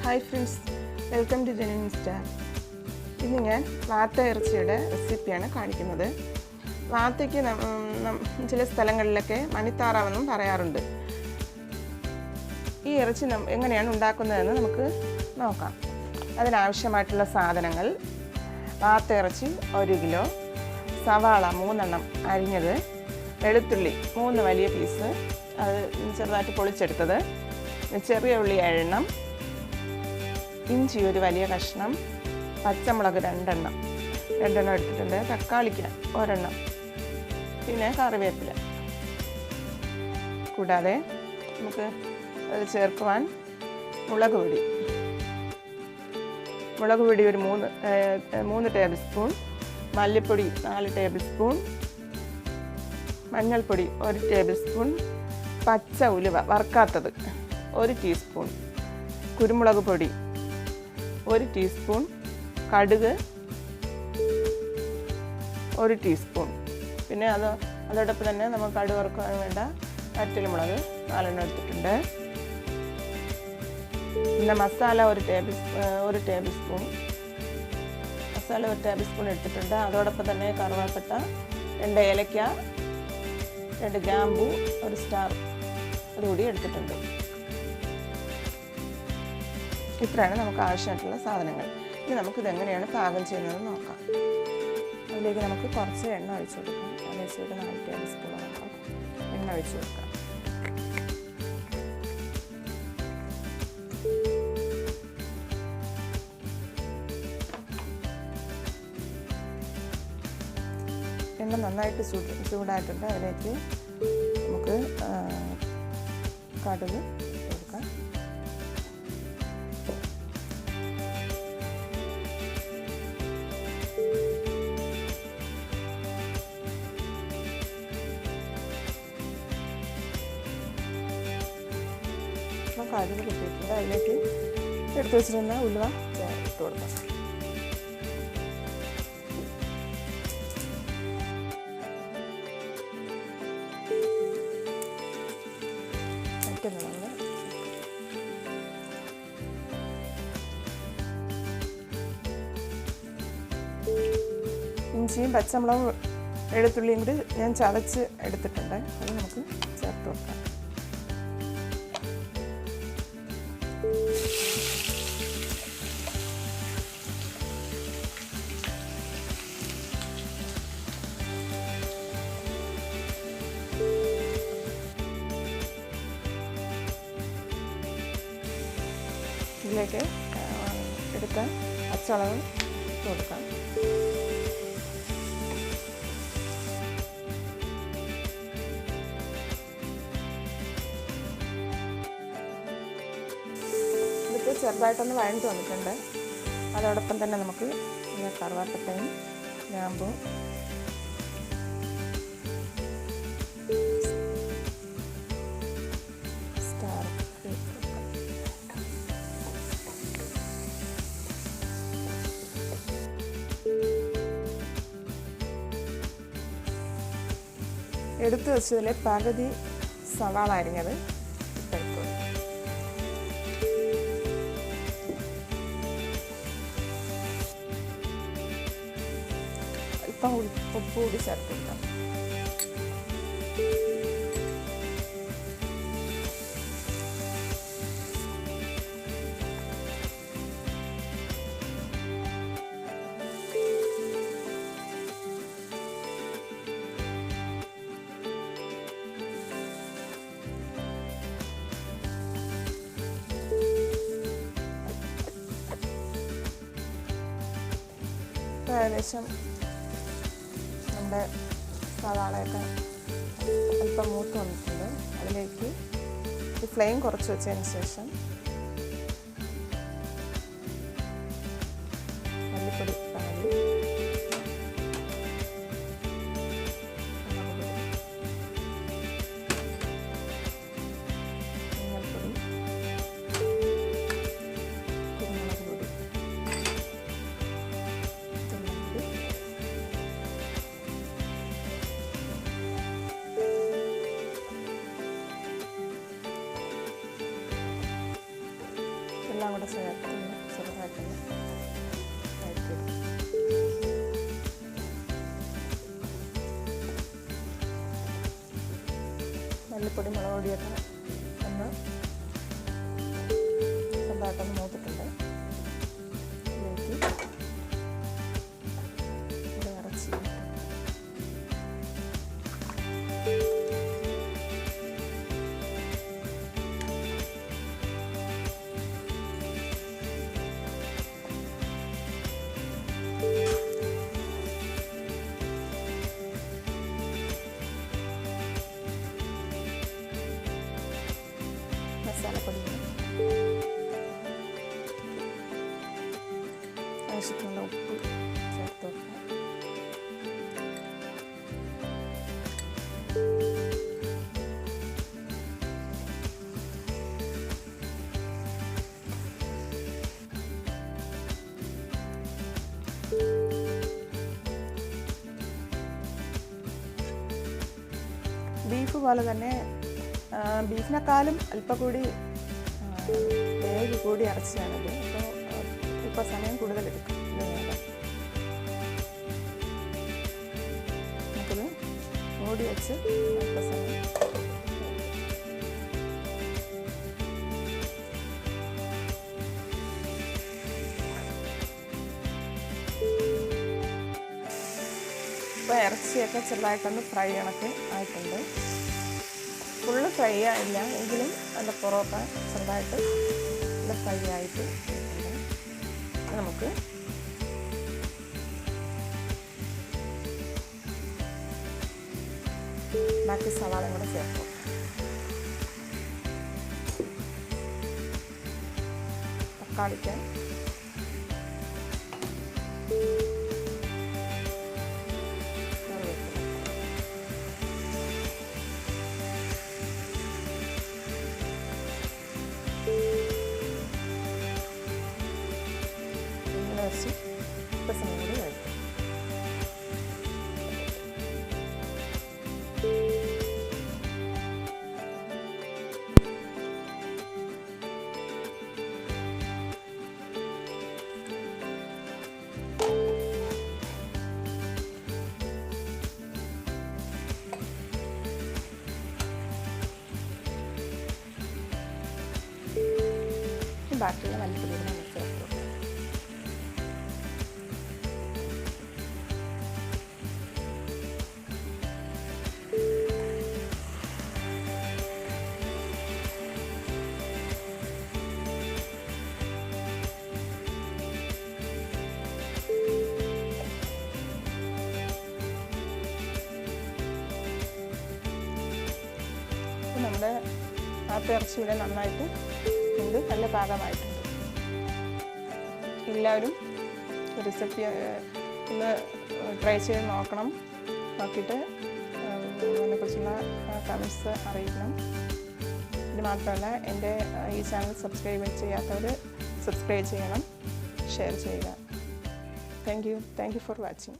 Hi friends, welcome to Genuine Star. ഇന്ന് ഞാൻ വാത്ത ഇറച്ചിയുടെ റെസിപ്പിയാണ് കാണിക്കുന്നത്. വാത്തയ്ക്ക് ചില സ്ഥലങ്ങളിലൊക്കെ മണിത്താറാവെന്നും പറയാറുണ്ട്. ഈ ഇറച്ചി എങ്ങനെയാണ് ഉണ്ടാക്കുന്നതെന്ന് നമുക്ക് നോക്കാം. അതിനാവശ്യമായിട്ടുള്ള സാധനങ്ങൾ: വാത്ത ഇറച്ചി 1 കിലോ, സവാള 3 എണ്ണം അരിഞ്ഞത്, വെളുത്തുള്ളി 3 വലിയ പീസ് അത് ചെറുതായിട്ട് പൊളിച്ചെടുത്തത്, ചെറിയ ഉള്ളി 7 എണ്ണം, ഇഞ്ചി 1 വലിയ കഷ്ണം, പച്ചമുളക് 2 എണ്ണം എടുത്തിട്ടുണ്ട്, തക്കാളിക്ക് 1 എണ്ണം, പിന്നെ കറിവേപ്പില. കൂടാതെ നമുക്ക് അത് ചേർക്കുവാൻ മുളക് പൊടി ഒരു 3 ടേബിൾ സ്പൂൺ, മല്ലിപ്പൊടി 4 ടേബിൾ സ്പൂൺ, മഞ്ഞൾപ്പൊടി 1 ടേബിൾ സ്പൂൺ, പച്ച ഉലുവ വറുക്കാത്തത് 1 ടീസ്പൂൺ, കുരുമുളക് പൊടി 1 ടീസ്പൂൺ, കടുക് 1 ടീസ്പൂൺ, പിന്നെ അതോടൊപ്പം തന്നെ നമുക്ക് കടുക് വറുക്കാൻ വേണ്ട വറ്റൽമുളക് 4 എണ്ണം എടുത്തിട്ടുണ്ട്. പിന്നെ മസാല 1 ടേബിൾ സ്പൂൺ എടുത്തിട്ടുണ്ട്. അതോടൊപ്പം തന്നെ കറുവാപ്പട്ട, 2 ഏലക്ക, 2 ഗ്രാമ്പൂ, 1 സ്റ്റാർ അതുകൂടി എടുത്തിട്ടുണ്ട്. ഇത്രയാണ് നമുക്ക് ആവശ്യമായിട്ടുള്ള സാധനങ്ങൾ. ഇനി നമുക്കിതെങ്ങനെയാണ് പാകം ചെയ്യുന്നതെന്ന് നോക്കാം. അതിലേക്ക് നമുക്ക് കുറച്ച് എണ്ണ ഒഴിച്ച് കൊടുക്കാം. ഏകദേശം ഒരു 4 ടേബിൾ സ്പൂണോളം എണ്ണ ഒഴിച്ച് കൊടുക്കാം. എണ്ണ നന്നായിട്ട് ചൂടായിട്ടുണ്ട്. അതിലേക്ക് നമുക്ക് കടുക് കൊടുക്കാം. കടുക് കിട്ടിയിട്ടുണ്ട്. അതിലേക്ക് എടുത്ത് വെച്ചിരുന്ന ഉലുവ ഇട്ട് കൊടുക്കാം. ഇഞ്ചിയും പച്ചമുളകും വെളുത്തുള്ളിയും കൂടി ഞാൻ ചതച്ച് എടുത്തിട്ടുണ്ട്. അത് നമുക്ക് ചേർത്ത് വെക്കാം. ഇതിലേക്ക് എടുത്ത പച്ചമുളക് ഇട്ട് കൊടുക്കാം. ഇതിപ്പോൾ ചെറുതായിട്ടൊന്ന് വഴണ്ട് വന്നിട്ടുണ്ട്. അതോടൊപ്പം തന്നെ നമുക്ക് കറുവാപ്പട്ടയും ഗ്രാമ്പും സ്റ്റാർ എടുത്തു വെച്ചതിൽ പകുതി സവാള അരിഞ്ഞത് ഇട്ടെടുത്തു. അല്പം ഉപ്പ് കൂടി ചേർത്തിട്ടാം. ഏകദേശം നമ്മുടെ സവാളയൊക്കെ അല്പം മൂത്ത് വന്നിട്ടുണ്ട്. അതിലേക്ക് ഈ ഫ്ലെയിം കുറച്ച് വെച്ചതിന് ശേഷം മല്ലിപ്പൊടി പാടി, മഞ്ഞൾപ്പൊടി, കുരുമുളക് പൊടി, എല്ലാം കൂടെ ചേർത്ത് ചെറുതായിട്ടൊന്ന് വഴറ്റിയെടുക്കും. മല്ലിപ്പൊടി മുളക് പൊടിയൊക്കെ ഒന്ന് ചെറുതായിട്ടൊന്ന് മൂത്തിട്ടുണ്ട്. ഇതിലേക്ക് ഇറച്ചി മസാലപ്പൊടി ആവശ്യത്തിനുള്ള ഉപ്പ് ചേർത്ത് വെക്കുക. ബീഫ് പോലെ തന്നെ ബീഫിനെക്കാളും അല്പം കൂടി വേവ് കൂടി ഇറച്ചിയാണിത്. അപ്പോൾ ഇപ്പോൾ സമയം കൂടുതലെടുക്കും. നമുക്കിത് മൂടി വെച്ച് അല്പ സമയം ഇപ്പോൾ ഇറച്ചിയൊക്കെ ചെറുതായിട്ടൊന്ന് ഫ്രൈ കണക്ക് ആയിട്ടുണ്ട്. ഫുള്ള് ഫ്രൈ ആയില്ല എങ്കിലും അതിൻ്റെ പുറമൊക്കെ ചെറുതായിട്ട് നല്ല ഫ്രൈ ആയിട്ട് നമുക്ക് ബാക്കി സവാളയും കൂടെ ചേർക്കും. തക്കാളിക്ക് വെച്ച് സമയം കൂടി കഴിക്കും. ബാക്കിയുള്ള മല്ലിപ്പൊടി നമ്മൾ ചേർത്ത് കൊടുക്കും. നമ്മുടെ ഇറച്ചി ഇവിടെ നന്നായിട്ട് ഉണ്ട്, നല്ല പാകമായിട്ടുണ്ട്. എല്ലാവരും റെസിപ്പി ഒന്ന് ട്രൈ ചെയ്ത് നോക്കണം. നോക്കിയിട്ട് അതിനെക്കുറിച്ചുള്ള കമൻറ്റ്സ് അറിയിക്കണം. ഇത് മാത്രമല്ല, എൻ്റെ ഈ ചാനൽ സബ്സ്ക്രൈബ് ചെയ്യാത്തവർ സബ്സ്ക്രൈബ് ചെയ്യണം, ഷെയർ ചെയ്യുക. Thank you for watching.